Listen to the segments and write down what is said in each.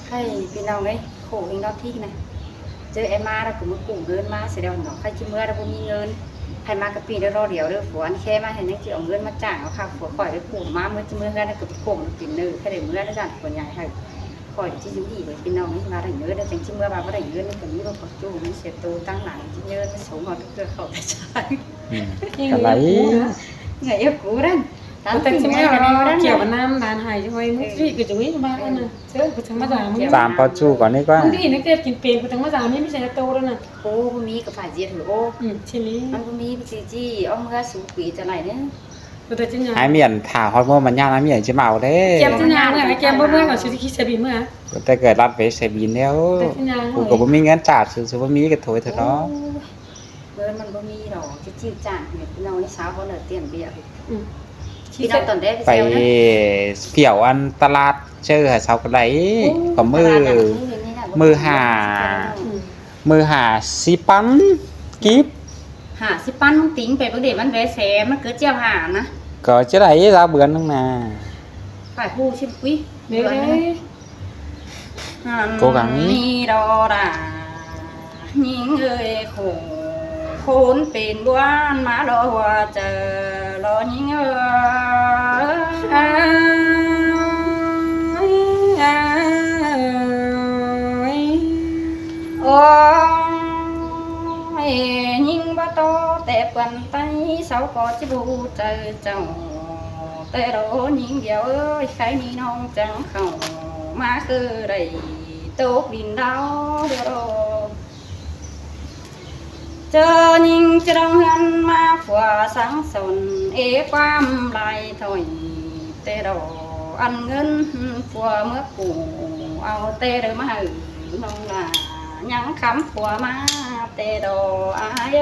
ให้พี่น้องเอ้ยโขกเองดอกที่นะเจอไอ้มาแล้วก็มากู้เงินมาเสียดายเนาะใครจิเมื่อเราบ่มีเงินให้มากะปีเด้อรอเดียวเด้อผัวอันแค่มาเห็นยังสิเอาเงินมาจ้างเอาค่าผัวข่อยไปกู้มาเมื่อจิเมื่อกันก็โกงกินเด้อแค่ได้เมื่อได้จ้างคนใหญ่ให้ข่อยสิอยู่ดีเว้ยพี่น้องนี่มาได้เงินได้จังจิเมื่อว่าบ่ได้เงินนี่ก็มีรถปักจู้มันเสียตัวตั้งหลังจิเงินมันสูงกว่าเกือเข้าแต่ใช่อะไรไงเอ้กูนั่นตามตึกจิเมื่อเกี่ยวกับน้ำดานหายช่วยมึงที่กูจะวิ่งบ้านแล้วนะเชื่อกูทั้งมาด่ามึง ตามพอจูก่อนนี่ก็มึงที่นักเรียนกินเป็นกูทั้งมาด่าไม่ใช่โตแล้วนะโอ้บ่มีกับฝ่ายเจียถือโอ้ใช่ไหมมันบ่มีจีจีเอาเมื่อสูปีจะไหนเนี่ยหายเมียนถ่าฮอดโมมันยากนะเมียนจะเมาเด้เก็บที่ยางเนี่ยเก็บเมื่อก่อนซื้อที่คิดเซบีเมื่อแต่เกิดรับเวสบินแล้วกูก็บ่มีเงินจ่ายซื้อบ่มีก็โถยเถอะเนาะเงินมันบ่มีดอกจี้จ้างเนี่ยเราในเช้าบ่ได้เตรียมเบี้ยพี่น้องตอนแรกไปเกี่ยวอันตลาดเจอหาเช้าก็ได้ก็มือหาสิปันกิบ50ปันมึงติ๋งไปบ่ได้มันแวแสมันเกิดเจ้าหานะก็จะได้ราเบือนนึงน่ะฝ่ายผู้ชิมกุ้ยเด้โกกังนี้นี่ดอดายิงเอ้ยคนเป็นบ้านมาดอว่าเจอรอยิงเอ้ยโอ้ยยิงบ่โตแต่เปิ้นไตเสาก็สิบูเจอเจ้าแต่โดนยิงเดียวเอ้ยใครมีน้องจังเข้ามาคือได้ตกดินดาวเดียวเจอยิงจะต้องหันมาฝัวสังสนความลายถอยแต่ดออันเงินฝัวเมื่อกูเอาแต่เดิมมาหือน้องน่ะยังคำฝัวมาแต่ดออาย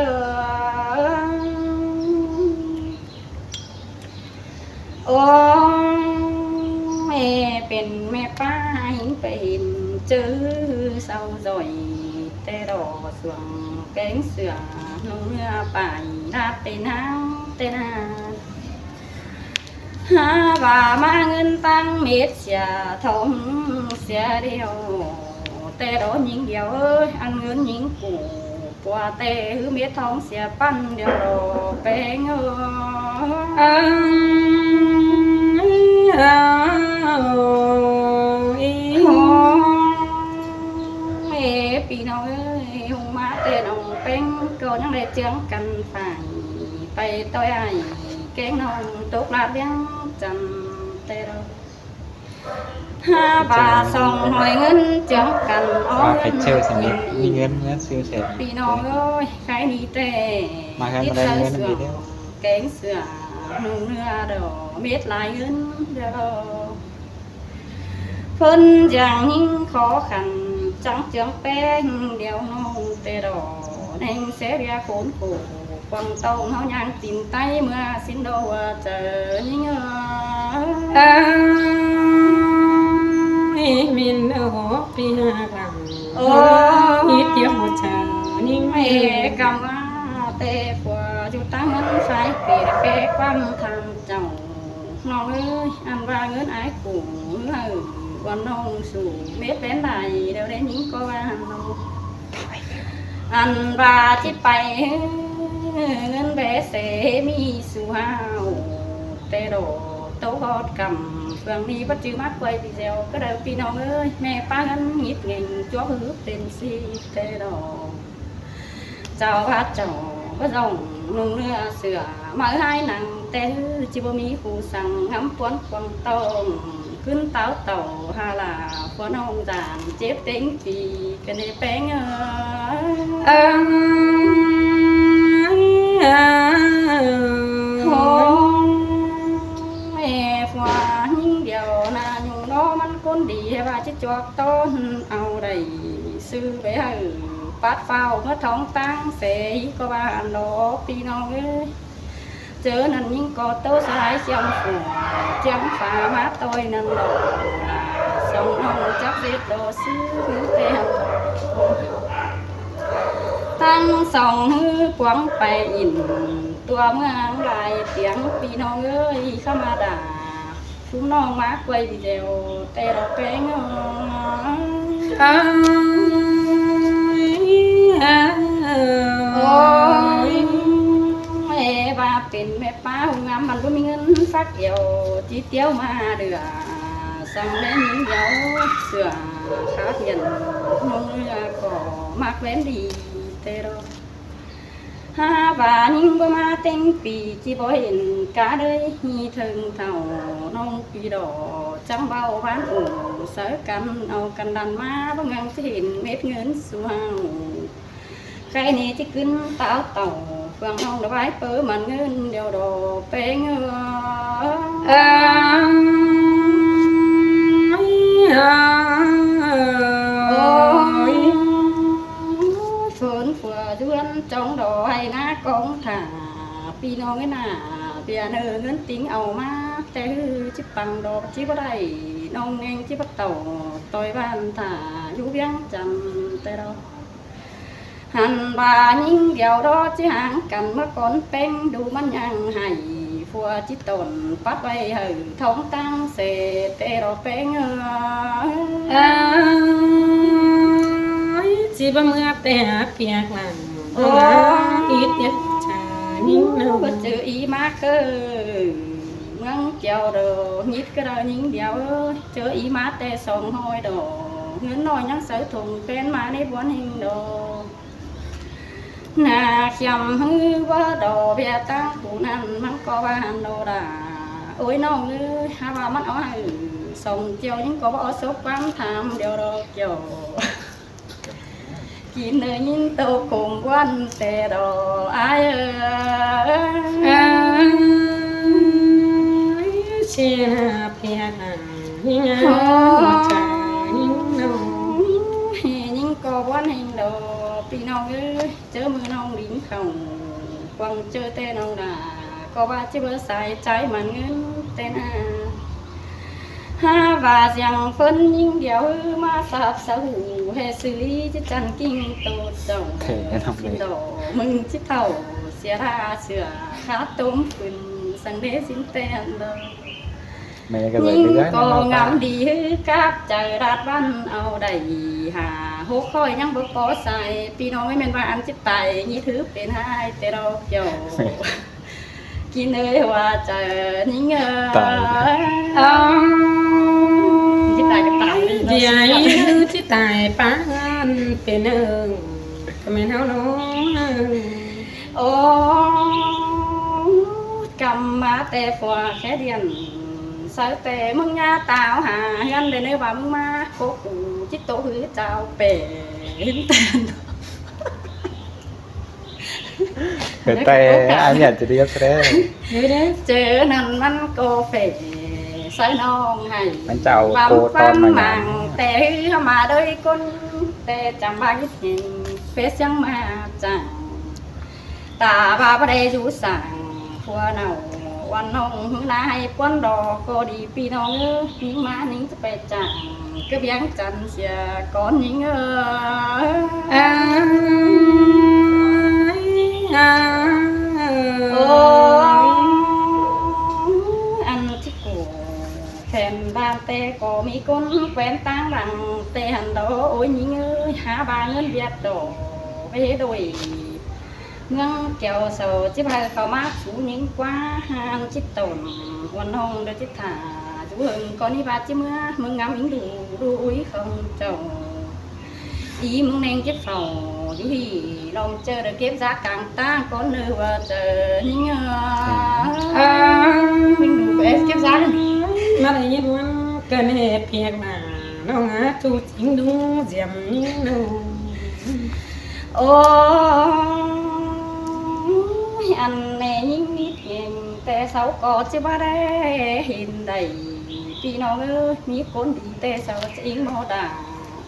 โอ้แม่เป็นแม่ป้าหิงไปเห็นเจอเศร้าจ่อยแต่ดอสวงแกงเสือนุ่งเนื้อป่ายราบเป็นน้ำแต่นาหาว่ามาเงินตั้งเม็ดเสียทองเสียเดียวแต่ดอหญิงเดียวเอ้ยอันเงินหญิงกูกว่าแต่หือเม็ดทองเสียปั้นเดียวรอแป้งเอ้ปีน้องเอ้ยหงมาเต้นองเป็นก็ยังได้เจืองกันฝ่ายไปต่อยไอ้แกงน้องตกลาดเลี้ยงจันเต้เรา5 บาท2หอยเงินเจืองกันอ้อไปเชื่อสนิทมีเงินซื้อเสร็จปีน้องเอ้ยใครดีแต่มากันได้เงินดีเดียวแกงเสือนุ่งเนื้อดอกเม็ดลายเงินเดียวเพิ่นอย่างยิ่งขอขันจังเจืองแป้งเดียวน้องเตดอแห่งเสียโขนโขควงตองเฮายังตินไตเมื่อสิ้นโดเจอยิ่งมินโอ้โหปีหาหลังโอ้ยเตี้ยหมดเช้านิ่งไม่กำว่าเตะฝัวอยู่ตั้งเงินสายเปียกแก่ความทำเจ้าน้องเอ้ยอันว่าเงินไอ้กูวันน้องสู่เม็ดเป็นใดเดี๋ยวได้ยิงก็ว่าน้องอันว่าที่ไปเงินเบสเสมีสู่หาวเตโดโตกอดกำเฟืองนี้ปัจจุบันไปพี่เซลก็เดินพี่น้องเอ้ยแม่ป้าเงินหยิบเงินจ้วงหื้อเป็นสีเตโดเจ้าพัดเจ้าก็ส่งนุ่งเนื้อเสือมาให้นางเต้จิบมีผู้สั่งงำปวนควงตองขึ้นเต้าเต่าฮาลาพอน้องจานเจ็บเต็งปีกันในแป้งโอ้แม่ฝัวยิ่งเดียวนาอยู่น้อมันคนดีว่าจะจวกต้นเอาได้ซื้อไปให้ปัดเฝ้าเมื่อท้องตั้งเสยก็ว่าอันโลปีน้องเอ้ยเจอนั่นยิ่งกอดโตสายเชียงฝูเจียงฝ่ามาต่อยนั่งดอกส่งน้องจับเด็ดโดซื้อเตียงตั้งส่องฮือกวางไปอินตัวเมืองลายเตียงปีน้องเอ้ยเข้ามาด่า chúng nó má quay video tè đỏ bé ngon ôi mẹ vàเป็นแม่ป้าหงามมันก็มีเงินฟักเอี่ยวจีเตี้ยวมาเดือสั่งแม่ยิงเดียวเสือขาเทียนนงเรือก็มักแว้นดีเตโรha và nhưng bữa mà tên pì chỉ bỏ hiện cả đời hi thường thầu nông pì đỏ trắng bao bán ủ sở căn ao căn đàn má bao ngang hiện mép ngấn xuang cái này chỉ kinh táo tàu vàng hồng đã bái bớ mà ngân đều đồ bé ngơ phun phừa duyên trong đồ hay ná con thả pi nó cái nà bia nơ ngân tiếng ầu má té hư chiếc bằng đồ chỉ có đây nông anh chỉ bắt tàu tôi ban thả du biếng chầm tê đâu hành bà những điều đó chứ hàng cần mất con pen đủ mắt nhang hay phùa chỉ tồn phát bay hử thống tăng xề tê đồ pen chỉ bao mưa tè phiệt làng ít nhất chả những nào bất chữ ý má cơ ngăn chèo đồ nhít cái đó những điều chớ ý má tê sòng hôi đồ ngấn nồi nhắc sở thùng phen má đi buôn hình đồ nà chầm hư vỡ đồ bia tăng phụ năn mắng có ba hành đồ đà ôi nó ngư hai ba mắt ó hư sòng chiều những có bỏ số quán tham điều đồ chiều chỉ nơi nhìn tàu cùng quan tè đồ ai chia phiệt những những có quan hình đồ pi nong ư chớ mưa nong đính khổng quăng chơi tè nong đà có ba chiếc bơ xài trái mà ngân tè na ha và rằng phân những điều mà sạp sâu hệ xử lý chứ chẳng kinh tốt dầu xin đồ mừng chiếc thầu xìa ra sửa khá tốm phun sang đế xin tên đâu nhưng có ngắm đi hư cáp trời đạt văn ao đầy hà hố khói nhang bơ có xài pi nó mới men và ăn chiếc tài như thứ bên hai tê đâu kiểu kín ơi hòa trời những dia như chỉ tài bánเป็นเอิงก็ไม่เท่าน้องô cầm má tè phòa khé điền sợ tè mưng nha tao hà ngăn để nơi bấm ma cố cụ chiếc tổ hứa chào bể hình tên cái tay anh nhận chỉ đi hết đấy chớ nằm ăn cô phê sợi non hay anh chào bấm cô bấm con màng tè hư mà đôi con tè chẳng ba cái nhìn phê chẳng mà chẳng ta ba đây rú sàng phua nàoวันน้องนายป้อนดอกก็ดีพี่น้องนิ่งมานิ่งจะไปจังก็เบียงจันเสียก่อนนิ่งโอ้อันที่กูแฟนบ้านเตก็มีคนแฟนตั้งหลังเตหันโดโอ้ยนิ่งหาบ้านเงินเบียดโดไปโดยngân kẹo sầu chiếc hai khẩu mát chú những quá han chiếc tồn quan hồng đôi chiếc thả chú hừng con đi ba chiếc mưa mừng ngắm những đủ đuối không trầu ý mừng nên chiếc phầu chú hì lòng chờ được kiếp giá càng ta có nơi và chờ những mình đủ bé kiếp giá mà này như luôn cần hệ phiệt mà nó ngã chú chính đúng diệm những đâu anh nè những nít nhìn tè sáu có chứ ba đây hình đầy vì nó như con đi tè sáu chỉ mò đà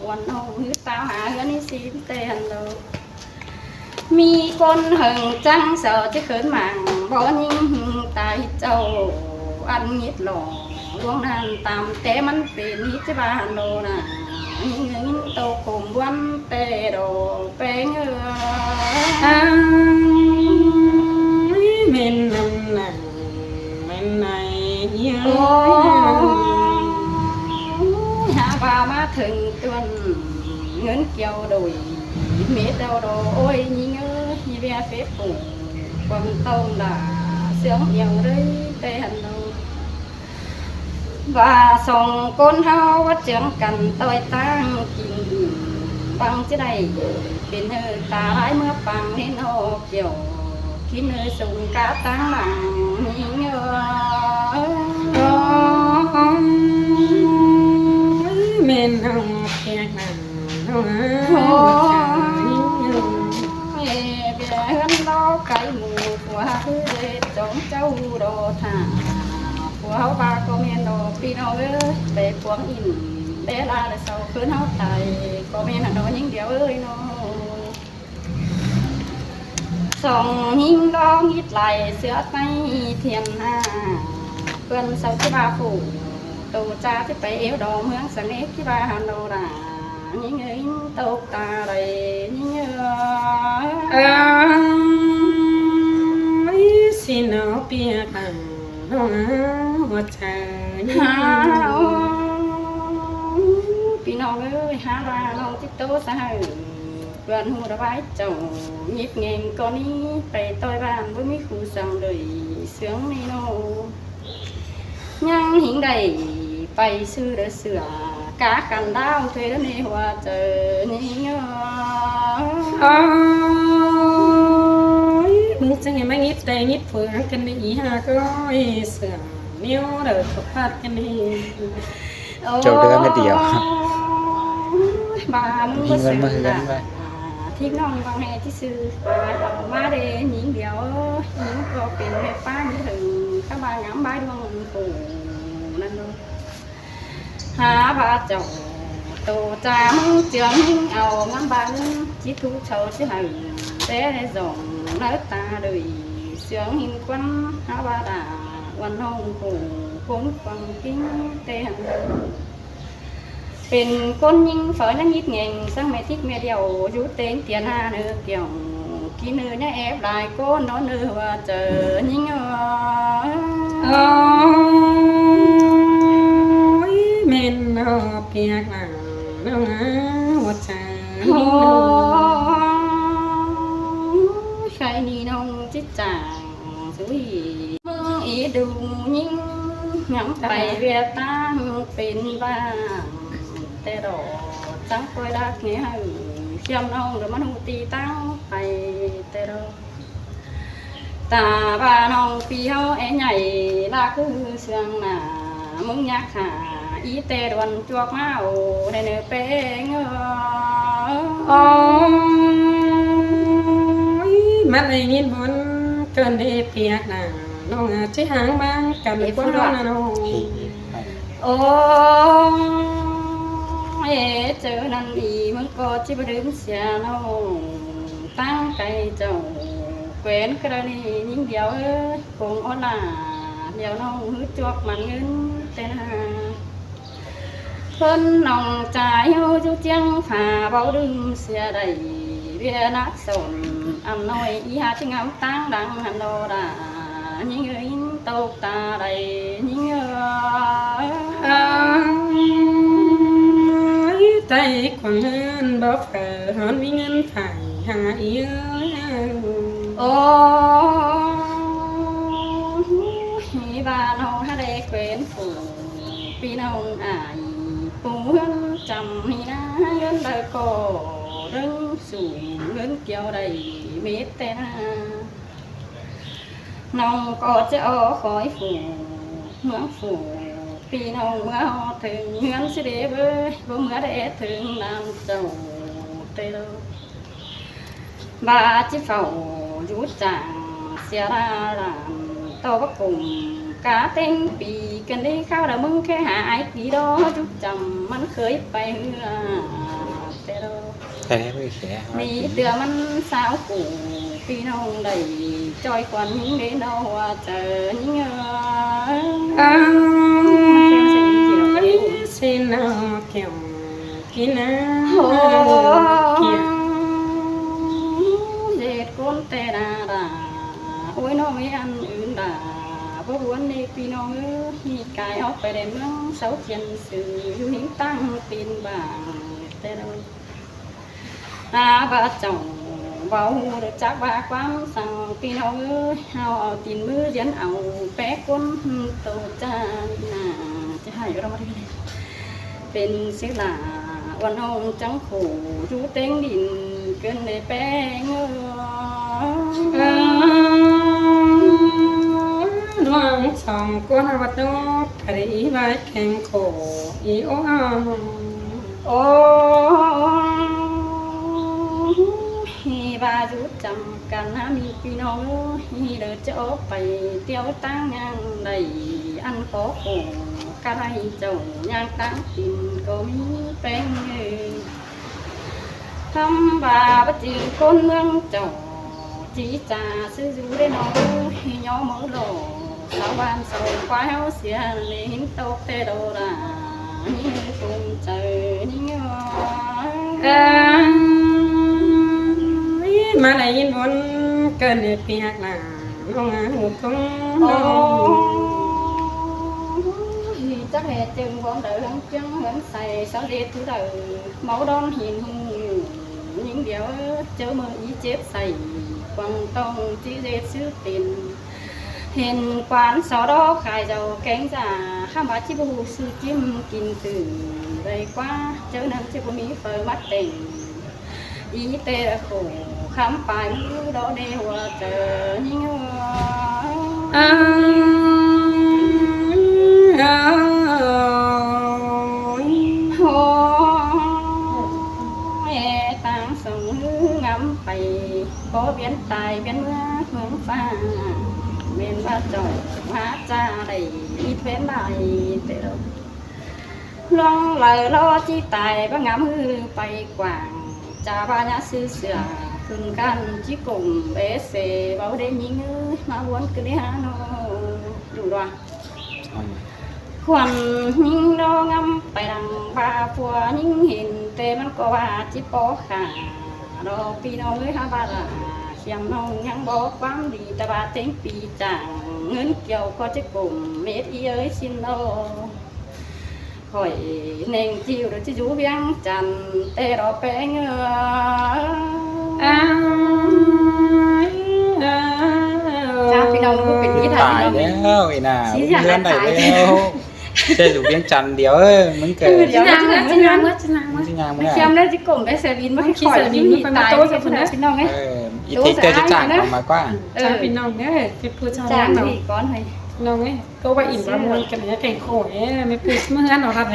quan hồng hứa tao hạ hứa ní xin tè hành đâu mi con hừng trăng sợ chứ khớn màng bỏ những tài châu ăn nhít lò luôn nan tạm té mắn tiền nhít chứ ba hành đồ nè những tàu cùng quan tè đồ bé ngơ men năm này men này ôi ว่ามาถึงตัวนเงินเกี่ยวโดยเม็ดเดาโดโอ้ยยิ่งเอ้ยเบียเฟซบุ๊กความต้องด่าเสียงเดียวเลยแต่หันเราvà sòng con hao vắt chẳng cần tôi tăng kinh bằng chứ đây bên hơi ta lái mưa bằng nên hồ kiểu khi nơi sùng cá tăng bằng nhớ men hồng kẹt nàng hơn đó cái mù của để chống châu đồ thả của họ ba có men đồ pino ơi để quăng in để la để sau khơi họ tài có men là đó những điều ơi nó sòng những đó nghít lại sữa tay thiền ha cơn sau cái ba phủ tù cha cái phải yếu đồ hướng sáng nét cái ba hà đồ là những người tàu ta đầy những xin nó bia bằng hoa trà pino ơi ha ba nó tiếp tố sao gần hồ đã bái chồng nhịp nghèn con đi tay tôi bàn với mấy khu sòng đời sướng đi nô nhang hiện đầy bay sư đã sửa cá cành đau thuê đến đi hoa chờ nhớมึงจะไงไม่งิดแต่งิดฝืนกันดีฮะก็เสือนิ้วเดือดกับพัดกันดี Châu đưa cái điều bà muốn Nhìn có con mơ sự gắn vậy thiên nông bằng hè chứ sư bà đồng má để những điều những có tiền hay phá những thường các bà ngắm bái luôn phủ nên luôn há bà chồng tổ cha mong trường ảo ngắm bà chỉ thu sầu chứ hằng để dòng nỡ ta đời sướng hình quân há bà đãวันห้องผูพ้นฟังกิ้งเตหันเป็นคนยิงฝอยนั้นยิดเง่งสังเมทิกเมเดียวยุเต็งเตียนหาเนื้อเกี่ยวกินเนื้อเนี่ยแอบลายก้นนอนเนื้อว่าเจอยิงเมนเอาเปียกหลังน้องหัวใจใครนี่น้องจิตจ่างสุยý đủ những ngắm bay về tamเป็นบ้างแต่ดอกจังคอยรักเงี้ยเขียมน้องหรือมันหูตีตั้งไปแต่ดอกตาบ้าน้องปีเฮาไอ้ใหญ่ลาคือเสียงหน้ามึงอยากหาอีแต่ดวนจวกมาโอได้เนื้อเป้งมันไอ้ยินบนเกินได้เปียกหนังน้องchỉ hàng mang cầm lấy quân đó nào ôi chờ năn ý muốn có chỉ bắt đứng xe nào tăng cây trầu quen cái đó đi những điều ơi cùng ôn là điều nào hứa chuộc màn ngân tên hà phân nòng trái hô chú chiang phà bao đứng xe đầy bia nát sồn ăn nói ý hà tiếng áo tăng đằng hàn đồ đà những người tộc ta đầy những tay quăng hơn bóp cờ hơn với ngân phải hà yêu bà nông hát đê quên phủ pi nông ải phủ hương trầm hi na ngân đời cổ đứng xuống ngân kiều đầy mít tên nông có chỗ khói phủ mưa phủ pi nông mưa ho thường ngân sẽ để với mưa để thường làm giàu tê đâu bà chỉ phẩu rút chàng xe ra làm tao bắt cùng cá tên bì cần đi khao đã mưng cái hạ ai tí đó chút chầmมันเคยไปเหือแต่เรา cái đấy mới khẽ มีเตือมันสาวกูพี่น้องได้จอยกว่านี้ได้เนาะเจอยิ่งxin nó kiểu kia na kia dệt con tê đà đà ôi nó mới ăn ươn đà บ่วนในพี่น้องเอ้ยมีกายออกไปได้เมืองเสาเทียนสื่ออยู่หิ้งตั้งปีนบ่างแต่เราบ่เจ้าเว้าเด้อจักว่าความสั่งพี่น้องเอ้ยเฮาเอาตีนมือเรียนเอาแปะก้นโตจานน่ะจะให้เรามาที่นี่เป็นศิลาวันน้องจังขู่อยู่เต็งดินเกินในแป้งเอ้ย น้องสองก้นวัดนกปรีไว้แข่งโขอีโอ โอ้ฮีบาจุดจำกันนะมีพี่น้องฮีเดินจะออกไปเที่ยวตั้งยังใดอันขอโขกะไรเจ้ายังตั้งกินก็มีแป้งเอ้ยทำบาปจริงคนเมืองเจ้าจีจ่าซื้ออยู่ได้น้องฮีย้อมมือหล่อสาวบ้านสวยควายเฮาเสียเลยหินตกเตโดรานี่คงเจอนี่เงา มาได้ยินวนเกินเปียกหนาน้องหาหูคง โอ้ น้อง ยchắc hè chừng bọn đợi lăng chân vẫn xài sao đi thứ đời máu đón hiền hùng những điều chớ mơ ý chết xài quăng tông chỉ dễ xứ tiền hiền quán sau đó khai giàu kén giả khám bá chi bù sư chim kinh từ đây quá chớ nằm chi bù mỹ phơi mắt tình ý tê đã khổ khám bài mưu đó đê hòa chờ những tang sông ngắm bay có biến tài biến mưa hướng pha miền ba trồi hóa cha đầy ít vén bài tệ đâu long lời lo chi tài ba ngắm hư bay quảng cha ba nhã sư sửa thường can chỉ cùng bé xề bảo đêm nhí ngư mà muốn cứ đi hà nội đủ đoàn khuẩn những đo ngắmไปดังบาพัวยิ่งเห็นแต่มันก็ว่าจิปอขาดอกพี่น้องเอ้ยฮาบาราเขียมน้องยังบอกความดีแต่ว่าเต็งปีจ่างเงินเกี่ยวก็จะกลุ่มเม็ดอีเอ้ยชินโลคอยเน่งจิ้วหรือจะอยู่เวียงจันทร์แต่รอแป้งจ้าพี่น้องก็เป็นที่ไทย ตาย พี่น้อง แล้วไอ้น่าเพื่อนได้แล้วเจ้าอยู่เวียงจันทร์เดียวมึงเกิด เดี๋ยวนะจะนางเมื่อ มึงสิงามมึง เขียมได้จะกลุ่มไปเซรินมาให้คอยที่มีตายกับคนพี่น้องไง อีทิกเจอจะจ้างออกมาก่า จ้าพี่น้องเนี่ยเป็นผู้ชาย จ้าง น้อง นี่ก้อนให้ น้องเนี่ยก็ว่าอิ่มประมวลกันเนี่ยแข่งโขยไม่ปิดเมื่อนั้นหรอครับ